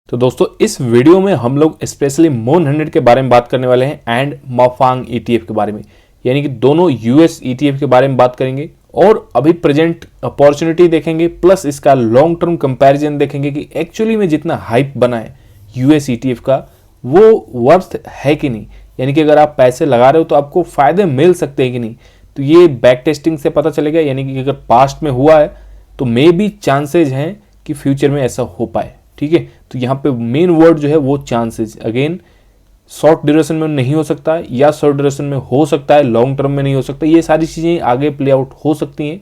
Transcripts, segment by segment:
तो दोस्तों इस वीडियो में हम लोग स्पेशली मोन 100 के बारे में बात करने वाले हैं एंड माफांग ईटीएफ के बारे में, यानी कि दोनों यूएस ईटीएफ के बारे में बात करेंगे और अभी प्रेजेंट अपॉर्चुनिटी देखेंगे, प्लस इसका लॉन्ग टर्म कंपैरिजन देखेंगे कि एक्चुअली में जितना हाइप बना है यूएस ईटीएफ का वो वर्थ है कि नहीं, यानी कि अगर आप पैसे लगा रहे हो तो आपको फायदे मिल सकते हैं कि नहीं। तो ये बैक टेस्टिंग से पता चलेगा, यानी कि अगर पास्ट में हुआ है तो मे बी चांसेज हैं कि फ्यूचर में ऐसा हो पाए। ठीक है, तो यहाँ पे मेन वर्ड जो है वो चांसेस, अगेन शॉर्ट ड्यूरेशन में नहीं हो सकता है या शॉर्ट ड्यूरेशन में हो सकता है, लॉन्ग टर्म में नहीं हो सकता। ये सारी चीज़ें आगे प्ले आउट हो सकती हैं,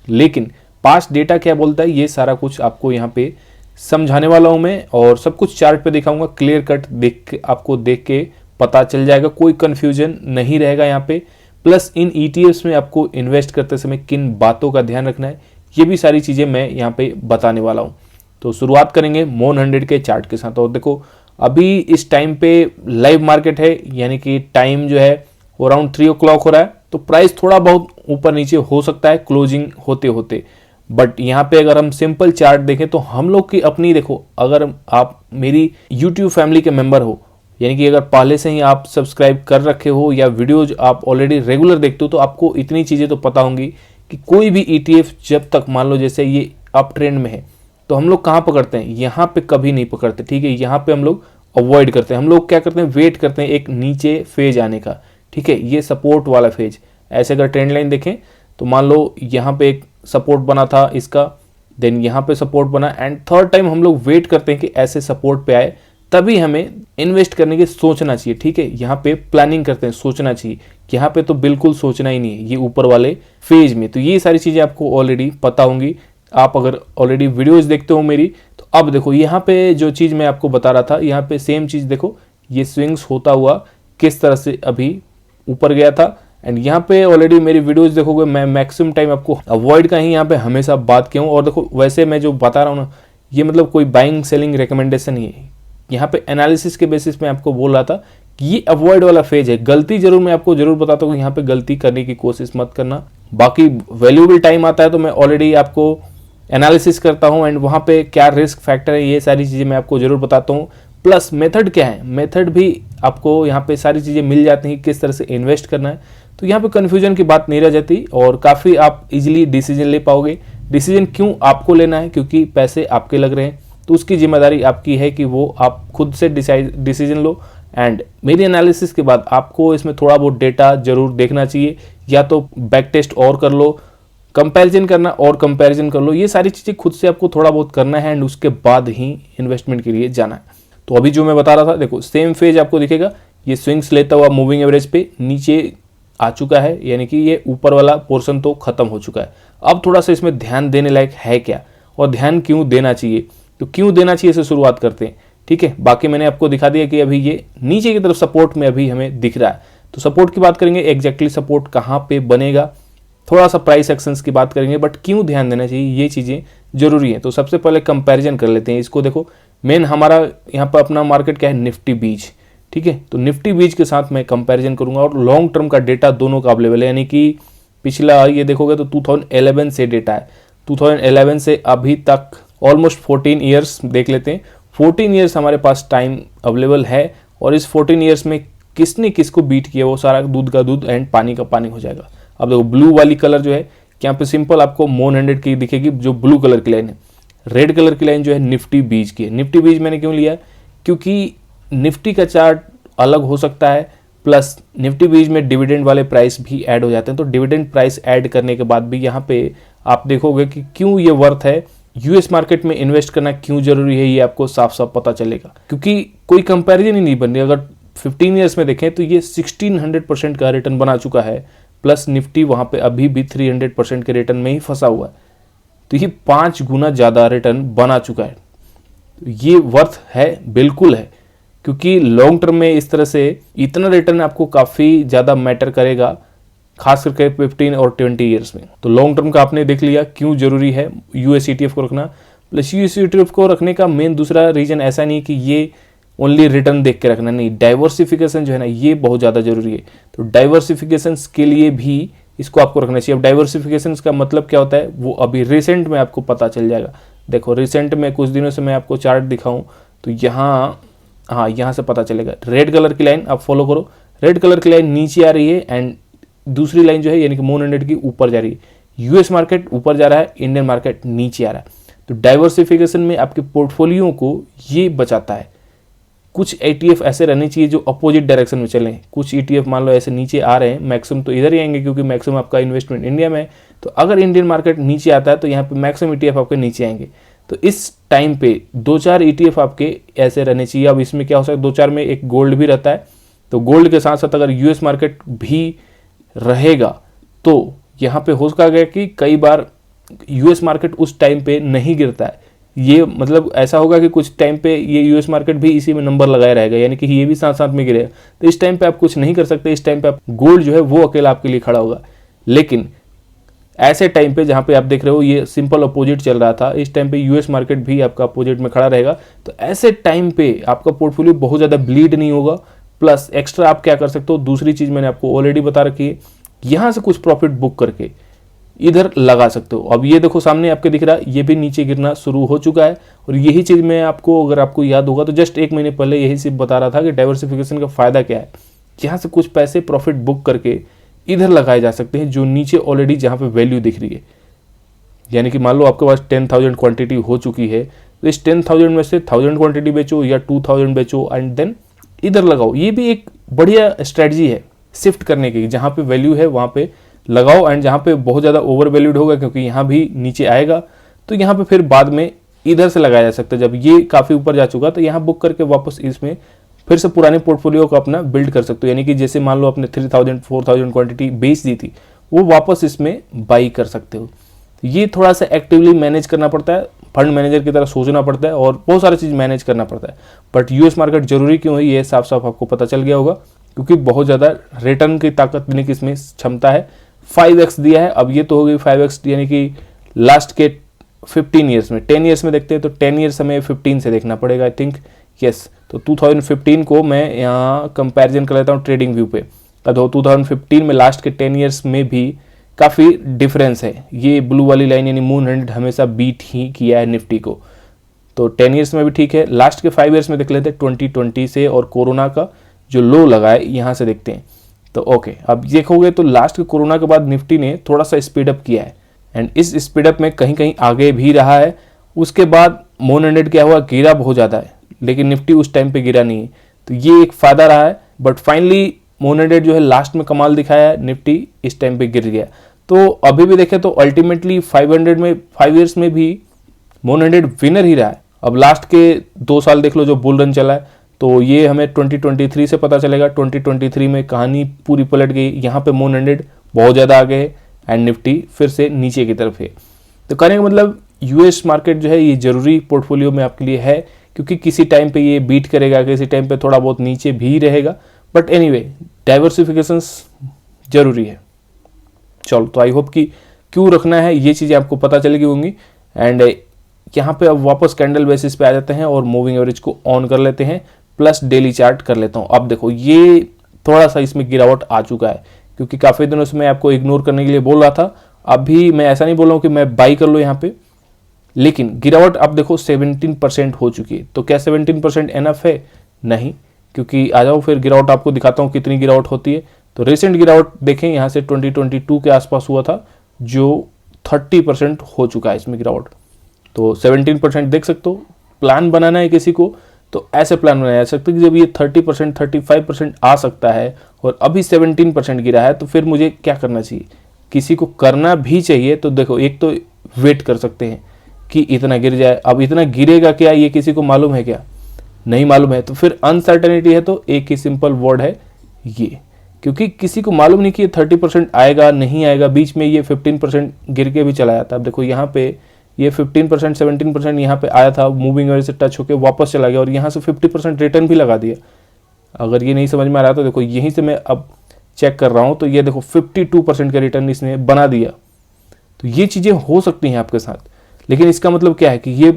लेकिन पास्ट डेटा क्या बोलता है ये सारा कुछ आपको यहाँ पे समझाने वाला हूँ मैं, और सब कुछ चार्ट पे दिखाऊंगा, क्लियर कट आपको देख के पता चल जाएगा, कोई कंफ्यूजन नहीं रहेगा यहाँ पे। प्लस इन ईटीएफ्स में आपको इन्वेस्ट करते समय किन बातों का ध्यान रखना है ये भी सारी चीज़ें मैं यहाँ पे बताने वाला हूँ। तो शुरुआत करेंगे मोन 100 के चार्ट के साथ। और देखो अभी इस टाइम पे लाइव मार्केट है, यानी कि टाइम जो है वो अराउंड 3 o'clock हो रहा है, तो प्राइस थोड़ा बहुत ऊपर नीचे हो सकता है क्लोजिंग होते होते। बट यहाँ पे अगर हम सिंपल चार्ट देखें तो हम लोग की अपनी, देखो अगर आप मेरी यूट्यूब फैमिली के मेंबर हो, यानी कि अगर पहले से ही आप सब्सक्राइब कर रखे हो या वीडियोज आप ऑलरेडी रेगुलर देखते हो, तो आपको इतनी चीज़ें तो पता होंगी कि कोई भी ईटीएफ जब तक मान लो जैसे ये अप ट्रेंड में है तो हम लोग कहाँ पकड़ते हैं, यहाँ पे कभी नहीं पकड़ते। ठीक है, यहाँ पे हम लोग अवॉइड करते हैं, हम लोग क्या करते हैं, वेट करते हैं एक नीचे फेज आने का। ठीक है, ये सपोर्ट वाला फेज, ऐसे अगर ट्रेंड लाइन देखें तो मान लो यहाँ पे एक सपोर्ट बना था इसका, देन यहाँ पे सपोर्ट बना, एंड थर्ड टाइम हम लोग वेट करते हैं कि ऐसे सपोर्ट पे आए, तभी हमें इन्वेस्ट करने की सोचना चाहिए। ठीक है, यहाँ पे प्लानिंग करते हैं, सोचना चाहिए। यहाँ पे तो बिल्कुल सोचना ही नहीं है, ये ऊपर वाले फेज में। तो ये सारी चीज़ें आपको ऑलरेडी पता होंगी, आप अगर ऑलरेडी वीडियोस देखते हो मेरी। तो अब देखो यहाँ पे जो चीज़ मैं आपको बता रहा था, यहाँ पे सेम चीज़ देखो, ये स्विंग्स होता हुआ किस तरह से अभी ऊपर गया था, एंड यहाँ पे ऑलरेडी मेरी वीडियोस देखोगे, मैं मैक्सिमम टाइम आपको अवॉइड का ही यहाँ पे हमेशा बात किया हूँ। और देखो वैसे मैं जो बता रहा हूँ ना, ये मतलब कोई बाइंग सेलिंग रिकमेंडेशन ही है, यहाँ पे एनालिसिस के बेसिस में आपको बोल रहा था कि ये अवॉइड वाला फेज है। गलती जरूर मैं आपको जरूर बताता हूँ, यहाँ पे गलती करने की कोशिश मत करना। बाकी वैल्यूएबल टाइम आता है तो मैं ऑलरेडी आपको एनालिसिस करता हूँ, एंड वहाँ पे क्या रिस्क फैक्टर है ये सारी चीज़ें मैं आपको जरूर बताता हूँ। प्लस मेथड क्या है, मेथड भी आपको यहाँ पे सारी चीज़ें मिल जाती हैं, किस तरह से इन्वेस्ट करना है। तो यहाँ पे कन्फ्यूजन की बात नहीं रह जाती और काफ़ी आप इजीली डिसीजन ले पाओगे। डिसीजन क्यों आपको लेना है, क्योंकि पैसे आपके लग रहे हैं, तो उसकी जिम्मेदारी आपकी है कि वो आप खुद से डिसीजन लो। एंड मेरी एनालिसिस के बाद आपको इसमें थोड़ा बहुत डेटा जरूर देखना चाहिए, या तो बैक टेस्ट और कर लो, कंपैरिजन करना और कंपैरिजन कर लो, ये सारी चीज़ें खुद से आपको थोड़ा बहुत करना है, एंड उसके बाद ही इन्वेस्टमेंट के लिए जाना है। तो अभी जो मैं बता रहा था, देखो सेम फेज आपको दिखेगा, ये स्विंग्स लेता हुआ मूविंग एवरेज पे नीचे आ चुका है, यानी कि ये ऊपर वाला पोर्शन तो खत्म हो चुका है। अब थोड़ा सा इसमें ध्यान देने लायक है क्या, और ध्यान क्यों देना चाहिए, तो क्यों देना चाहिए से शुरुआत करते हैं। ठीक है, बाकी मैंने आपको दिखा दिया कि अभी ये नीचे की तरफ सपोर्ट में अभी हमें दिख रहा है। तो सपोर्ट की बात करेंगे, एग्जैक्टली सपोर्ट कहाँ पे बनेगा, थोड़ा सा प्राइस एक्शंस की बात करेंगे, बट क्यों ध्यान देना चाहिए ये चीज़ें जरूरी है। तो सबसे पहले कंपैरिजन कर लेते हैं इसको। देखो मेन हमारा यहाँ पर अपना मार्केट क्या है, निफ्टी बीज। ठीक है, तो निफ्टी बीज के साथ मैं कंपैरिजन करूंगा, और लॉन्ग टर्म का डेटा दोनों का अवेलेबल है, यानी कि पिछला ये देखोगे तो 2011 से डेटा है, 2011 से अभी तक ऑलमोस्ट 14 ईयर्स देख लेते हैं। 14 ईयर्स हमारे पास टाइम अवेलेबल है, और इस 14 ईयर्स में किसने किसको बीट किया वो सारा दूध का दूध एंड पानी का पानी हो जाएगा। अब देखो ब्लू वाली कलर जो है, यहाँ पे सिंपल आपको मोन 100 की दिखेगी, जो ब्लू कलर की लाइन है। रेड कलर की लाइन जो है निफ्टी बीज की है। निफ्टी बीज मैंने क्यों लिया, क्योंकि निफ्टी का चार्ट अलग हो सकता है, प्लस निफ्टी बीज में डिविडेंड वाले प्राइस भी ऐड हो जाते हैं। तो डिविडेंड प्राइस ऐड करने के बाद भी यहाँ पे आप देखोगे कि क्यों ये वर्थ है, यूएस मार्केट में इन्वेस्ट करना क्यों जरूरी है, ये आपको साफ साफ पता चलेगा। क्योंकि कोई कंपैरिजन ही नहीं बन रही। अगर 15 ईयर्स में देखें तो ये 1600% का रिटर्न बना चुका है, प्लस निफ्टी वहाँ पे अभी भी 300% के रिटर्न में ही फंसा हुआ है। तो ये 5 गुना ज़्यादा रिटर्न बना चुका है। तो ये वर्थ है, बिल्कुल है, क्योंकि लॉन्ग टर्म में इस तरह से इतना रिटर्न आपको काफ़ी ज़्यादा मैटर करेगा, खास करके 15 और 20 ईयर्स में। तो लॉन्ग टर्म का आपने देख लिया क्यों जरूरी है यूएस ईटीएफ को रखना। प्लस यूएस ईटीएफ को रखने का मेन दूसरा रीजन ऐसा नहीं कि ये ओनली रिटर्न देख के रखना, नहीं, डाइवर्सिफिकेशन जो है ना ये बहुत ज़्यादा जरूरी है। तो डाइवर्सिफिकेशन के लिए भी इसको आपको रखना चाहिए। अब डाइवर्सिफिकेशन का मतलब क्या होता है वो अभी रिसेंट में आपको पता चल जाएगा। देखो रिसेंट में कुछ दिनों से मैं आपको चार्ट दिखाऊं, तो यहाँ, हाँ यहाँ से पता चलेगा। रेड कलर की लाइन आप फॉलो करो, रेड कलर की लाइन नीचे आ रही है एंड दूसरी लाइन जो है यानी कि मून 100 की ऊपर जा रही है। यूएस मार्केट ऊपर जा रहा है, इंडियन मार्केट नीचे आ रहा है। तो डाइवर्सिफिकेशन में आपके पोर्टफोलियो को ये बचाता है। कुछ ETF ऐसे रहने चाहिए जो अपोजिट डायरेक्शन में चलें। कुछ ETF मान लो ऐसे नीचे आ रहे हैं, मैक्सिमम तो इधर ही आएंगे क्योंकि मैक्सिमम आपका इन्वेस्टमेंट इंडिया में है। तो अगर इंडियन मार्केट नीचे आता है तो यहाँ पे मैक्सिमम ETF आपके नीचे आएंगे। तो इस टाइम पे 2-4 ETF आपके ऐसे रहने चाहिए। अब इसमें क्या हो सकता है, 2-4 में एक गोल्ड भी रहता है, तो गोल्ड के साथ साथ अगर यूएस मार्केट भी रहेगा तो यहाँ पे हो सका गया कि कई बार यूएस मार्केट उस टाइम पे नहीं गिरता है। ये मतलब ऐसा होगा कि कुछ टाइम पे ये यूएस मार्केट भी इसी में नंबर लगाया रहेगा, यानी कि ये भी साथ साथ में गिरेगा। तो इस टाइम पे आप कुछ नहीं कर सकते। इस टाइम पे आप गोल्ड जो है वो अकेला आपके लिए खड़ा होगा। लेकिन ऐसे टाइम पे जहाँ पे आप देख रहे हो ये सिंपल अपोजिट चल रहा था, इस टाइम पे यूएस मार्केट भी आपका अपोजिट में खड़ा रहेगा। तो ऐसे टाइम पे आपका पोर्टफोलियो बहुत ज़्यादा ब्लीड नहीं होगा। प्लस एक्स्ट्रा आप क्या कर सकते हो, दूसरी चीज़ मैंने आपको ऑलरेडी बता रखी है, यहाँ से कुछ प्रॉफिट बुक करके इधर लगा सकते हो। अब ये देखो सामने आपके दिख रहा है, ये भी नीचे गिरना शुरू हो चुका है। और यही चीज़ मैं आपको, अगर आपको याद होगा तो जस्ट 1 महीने पहले यही सिर्फ बता रहा था कि डाइवर्सिफिकेशन का फ़ायदा क्या है। यहाँ से कुछ पैसे प्रॉफिट बुक करके इधर लगाए जा सकते हैं जो नीचे ऑलरेडी जहाँ पे वैल्यू दिख रही है। यानी कि मान लो आपके पास 10,000 क्वांटिटी हो चुकी है, तो इस 10,000 में से 1,000 क्वांटिटी बेचो या 2,000 बेचो एंड देन इधर लगाओ। ये भी एक बढ़िया स्ट्रेटजी है शिफ्ट करने की। जहाँ पे वैल्यू है वहाँ पे लगाओ एंड जहाँ पे बहुत ज़्यादा ओवर वैल्यूड होगा क्योंकि यहाँ भी नीचे आएगा तो यहाँ पे फिर बाद में इधर से लगाया जा सकता है। जब ये काफ़ी ऊपर जा चुका तो यहाँ बुक करके वापस इसमें फिर से पुराने पोर्टफोलियो को अपना बिल्ड कर सकते हो। यानी कि जैसे मान लो आपने 3,000 4,000 क्वांटिटी बेच दी थी, वो वापस इसमें बाई कर सकते हो। ये थोड़ा सा एक्टिवली मैनेज करना पड़ता है, फंड मैनेजर की तरह सोचना पड़ता है और बहुत सारी चीज़ मैनेज करना पड़ता है। बट यूएस मार्केट जरूरी क्यों है ये साफ साफ आपको पता चल गया होगा, क्योंकि बहुत ज़्यादा रिटर्न की ताकत देने की इसमें क्षमता है। 5x दिया है, अब ये तो हो गई 5x, यानी कि लास्ट के 15 ईयर्स में। 10 ईयर्स में देखते हैं तो 10 ईयर्स हमें 15 से देखना पड़ेगा आई थिंक। यस, तो 2015 को मैं यहाँ कंपैरिजन कर लेता हूँ ट्रेडिंग व्यू पे। तो 2015 में लास्ट के 10 ईयर्स में भी काफ़ी डिफरेंस है। ये ब्लू वाली लाइन यानी मून 100 हमेशा बीट ही किया है निफ्टी को, तो 10 ईयर्स में भी ठीक है। लास्ट के 5 ईयर्स में देख लेते हैं 2020 से, और कोरोना का जो लो लगा है यहाँ से देखते हैं। तो ओके, अब देखोगे तो लास्ट के कोरोना के बाद निफ्टी ने थोड़ा सा स्पीड अप किया है एंड इस स्पीड अप में कहीं कहीं आगे भी रहा है। उसके बाद मून 100 क्या हुआ, गिरा बहुत ज़्यादा है, लेकिन निफ्टी उस टाइम पे गिरा नहीं है, तो ये एक फ़ायदा रहा है। बट फाइनली मून 100 जो है लास्ट में कमाल दिखाया है, निफ्टी इस टाइम पे गिर गया। तो अभी भी देखें तो अल्टीमेटली 500 में 5 ईयर्स में भी मून 100 विनर ही रहा है। अब लास्ट के 2 साल देख लो जो बुल रन चला है, तो ये हमें 2023 से पता चलेगा। 2023 में कहानी पूरी पलट गई, यहाँ पे मून 100 बहुत ज़्यादा आगे है एंड निफ्टी फिर से नीचे की तरफ है। तो कहने का मतलब यूएस मार्केट जो है ये ज़रूरी पोर्टफोलियो में आपके लिए है, क्योंकि किसी टाइम पे ये बीट करेगा, किसी टाइम पे थोड़ा बहुत नीचे भी रहेगा। बट एनीवे डाइवर्सिफिकेशंस जरूरी है। चलो, तो आई होप कि क्यों रखना है ये चीज़ें आपको पता चलेगी होंगी। एंड यहाँ पे अब वापस कैंडल बेसिस पे आ जाते हैं और मूविंग एवरेज को ऑन कर लेते हैं, प्लस डेली चार्ट कर लेता हूँ। अब देखो ये थोड़ा सा इसमें गिरावट आ चुका है, क्योंकि काफ़ी दिनों से मैं आपको इग्नोर करने के लिए बोल रहा था। अभी मैं ऐसा नहीं बोल रहा हूँ कि मैं बाई कर लो यहाँ पे, लेकिन गिरावट अब देखो 17% हो चुकी है। तो क्या 17% एनफ है? नहीं, क्योंकि आ जाओ फिर गिरावट आपको दिखाता हूँ कितनी गिरावट होती है। तो रिसेंट गिरावट देखें, यहाँ से 2022 के आसपास हुआ था, जो 30% हो चुका है इसमें गिरावट। तो 17% देख सकते हो। प्लान बनाना है किसी को तो ऐसे प्लान बनाया जा सकता है कि जब ये 30% 35% आ सकता है और अभी 17% गिरा है, तो फिर मुझे क्या करना चाहिए? किसी को करना भी चाहिए। तो देखो, एक तो वेट कर सकते हैं कि इतना गिर जाए। अब इतना गिरेगा क्या, ये किसी को मालूम है क्या? नहीं मालूम है। तो फिर अनसर्टेनिटी है, तो एक ही सिंपल वर्ड है ये, क्योंकि किसी को मालूम नहीं कि ये 30% आएगा नहीं आएगा। बीच में ये 15% गिर के भी चला जाता। अब देखो यहाँ पे ये 15% 17% यहाँ पे आया था, मूविंग एवरेज से टच होकर वापस चला गया और यहाँ से 50% रिटर्न भी लगा दिया। अगर ये नहीं समझ में आ रहा तो देखो, यहीं से मैं अब चेक कर रहा हूँ, तो ये देखो 52% का रिटर्न इसने बना दिया। तो ये चीज़ें हो सकती हैं आपके साथ, लेकिन इसका मतलब क्या है कि ये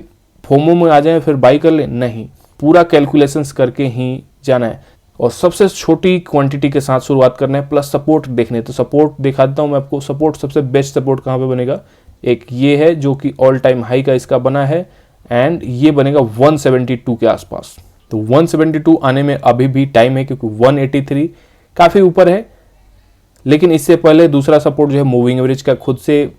फोमो में आ जाए फिर बाई कर ले? नहीं, पूरा कैलकुलेशंस करके ही जाना है और सबसे छोटी क्वांटिटी के साथ शुरुआत करना है। प्लस सपोर्ट देखने, तो सपोर्ट दिखा देता हूँ मैं आपको। सपोर्ट सबसे बेस्ट सपोर्ट कहाँ पे बनेगा, एक ये है जो कि ऑल टाइम हाई का इसका बना है एंड ये बनेगा 172 के आसपास। तो 172 आने में अभी भी टाइम है, क्योंकि 183 काफ़ी ऊपर है, लेकिन इससे पहले दूसरा सपोर्ट जो है मूविंग एवरेज का, खुद से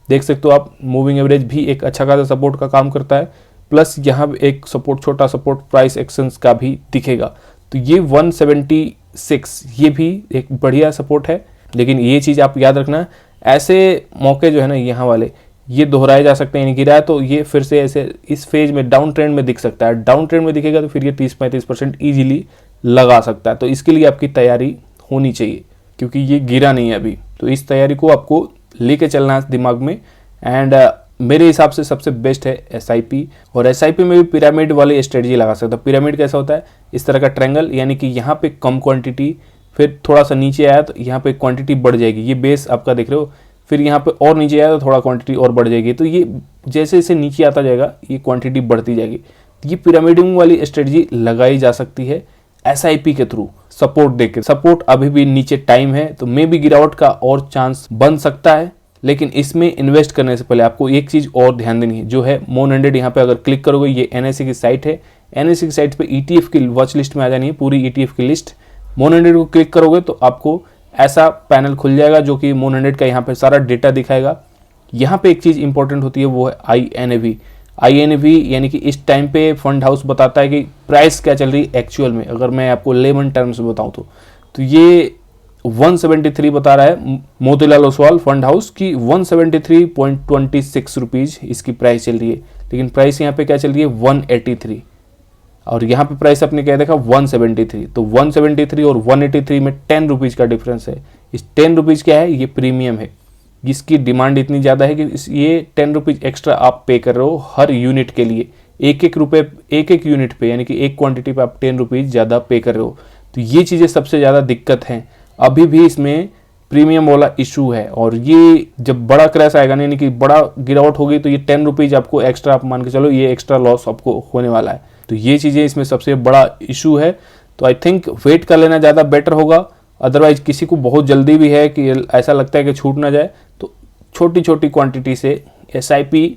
देख सकते हो आप, मूविंग एवरेज भी एक अच्छा खासा सपोर्ट का काम करता है, प्लस यहाँ एक सपोर्ट, छोटा सपोर्ट प्राइस एक्शंस का भी दिखेगा। तो ये 176 ये भी एक बढ़िया सपोर्ट है, लेकिन ये चीज़ आप याद रखना, ऐसे मौके जो है ना यहाँ वाले, ये दोहराए जा सकते हैं, गिरा है तो ये फिर से ऐसे इस फेज में डाउन ट्रेंड में दिख सकता है। डाउन ट्रेंड में दिखेगा तो फिर ये 30-35% ईजिली लगा सकता है। तो इसके लिए आपकी तैयारी होनी चाहिए, क्योंकि ये गिरा नहीं है अभी, तो इस तैयारी को आपको लेके चलना है दिमाग में। एंड मेरे हिसाब से सबसे बेस्ट है SIP, और SIP में भी पिरामिड वाली स्ट्रेटजी लगा सकता है। पिरामिड कैसा होता है, इस तरह का ट्रायंगल, यानी कि यहाँ पे कम क्वांटिटी, फिर थोड़ा सा नीचे आया तो यहाँ पे क्वांटिटी बढ़ जाएगी, ये बेस आपका देख रहे हो, फिर यहाँ पे और नीचे आया तो थोड़ा क्वांटिटी और बढ़ जाएगी। तो ये जैसे जैसे नीचे आता जाएगा ये क्वांटिटी बढ़ती जाएगी। ये पिरामिडिंग वाली स्ट्रेटजी लगाई जा सकती है SIP के थ्रू, सपोर्ट देकर। सपोर्ट अभी भी नीचे टाइम है, तो मे भी गिरावट का और चांस बन सकता है, लेकिन इसमें इन्वेस्ट करने से पहले आपको एक चीज और ध्यान देनी है, जो है मोन 100। यहाँ पे अगर क्लिक करोगे, ये NSE की साइट है, NSE की साइट पे ETF की वॉच लिस्ट में आ जानी है पूरी ETF की लिस्ट। मोन 100 को क्लिक करोगे तो आपको ऐसा पैनल खुल जाएगा, जो कि मोन 100 का यहाँ पे सारा डेटा दिखाएगा। यहाँ पे एक चीज इंपॉर्टेंट होती है, वो है INAV, यानी कि इस टाइम पे फंड हाउस बताता है कि प्राइस क्या चल रही है एक्चुअल में। अगर मैं आपको लेमन टर्म्स में बताऊं तो ये 173 बता रहा है मोतीलाल ओसवाल फंड हाउस की, 173.26 रुपीज इसकी प्राइस चल रही है, लेकिन प्राइस यहाँ पे क्या चल रही है 183, और यहाँ पे प्राइस आपने क्या देखा 173। तो 173 और 183 में 10 रुपीज का डिफरेंस है। इस 10 रुपीज क्या है, ये प्रीमियम है, जिसकी डिमांड इतनी ज़्यादा है कि ये 10 रुपीज एक्स्ट्रा आप पे कर रहे हो हर यूनिट के लिए, एक एक यूनिट पे, यानी कि एक क्वांटिटी पे आप 10 रुपीज ज़्यादा पे कर रहे हो। तो ये चीज़ें सबसे ज़्यादा दिक्कत हैं, अभी भी इसमें प्रीमियम वाला इशू है। और ये जब बड़ा क्रैश आएगा, यानी कि बड़ा गिरावट होगी, तो ये 10 रुपीज आपको एक्स्ट्रा, आप मान के चलो ये एक्स्ट्रा लॉस आपको होने वाला है। तो ये चीज़ें इसमें सबसे बड़ा इशू है। तो आई थिंक वेट कर लेना ज़्यादा बेटर होगा। अदरवाइज किसी को बहुत जल्दी भी है कि ऐसा लगता है कि छूट ना जाए, तो छोटी छोटी क्वांटिटी से SIP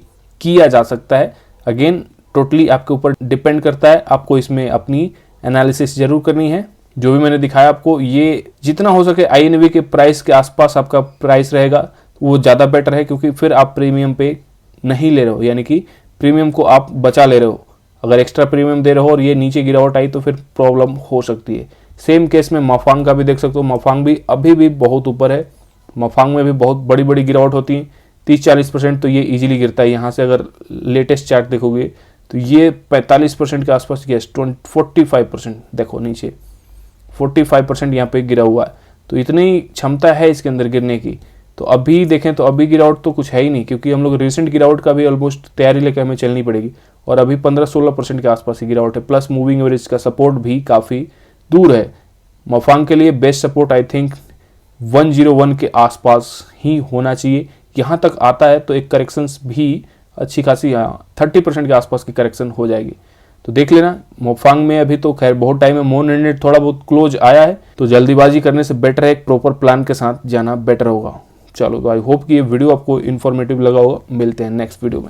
किया जा सकता है। अगेन टोटली आपके ऊपर डिपेंड करता है, आपको इसमें अपनी एनालिसिस जरूर करनी है। जो भी मैंने दिखाया आपको, ये जितना हो सके INAV के प्राइस के आसपास आपका प्राइस रहेगा, वो ज़्यादा बेटर है, क्योंकि फिर आप प्रीमियम पे नहीं ले रहे हो, यानी कि प्रीमियम को आप बचा ले रहे हो। अगर एक्स्ट्रा प्रीमियम दे रहे हो और ये नीचे गिरावट आई तो फिर प्रॉब्लम हो सकती है। सेम केस में माफांग का भी देख सकते हो, माफांग भी अभी भी बहुत ऊपर है, माफांग में भी बहुत बड़ी बड़ी गिरावट होती है, 30-40% तो ये इजीली गिरता है। यहाँ से अगर लेटेस्ट चार्ट देखोगे तो ये 45% के आसपास, यस 45% देखो नीचे 45% यहाँ पे गिरा हुआ है। तो इतनी क्षमता है इसके अंदर गिरने की। तो अभी देखें तो अभी गिरावट तो कुछ है ही नहीं, क्योंकि हम लोग रिसेंट गिरावट का भी ऑलमोस्ट तैयारी लेकर हमें चलनी पड़ेगी, और अभी 15-16% के आसपास ही गिरावट है। प्लस मूविंग एवरेज का सपोर्ट भी काफ़ी दूर है। माफांग के लिए बेस्ट सपोर्ट आई थिंक 101 के आसपास ही होना चाहिए। यहाँ तक आता है तो एक करेक्शंस भी अच्छी खासी 30% के आसपास की करेक्शन हो जाएगी। तो देख लेना, माफांग में अभी तो खैर बहुत टाइम है, मोन 100 थोड़ा बहुत क्लोज आया है, तो जल्दीबाजी करने से बेटर है एक प्रॉपर प्लान के साथ जाना बेटर होगा। चलो तो आई होप कि ये वीडियो आपको इन्फॉर्मेटिव लगा होगा। मिलते हैं नेक्स्ट वीडियो में।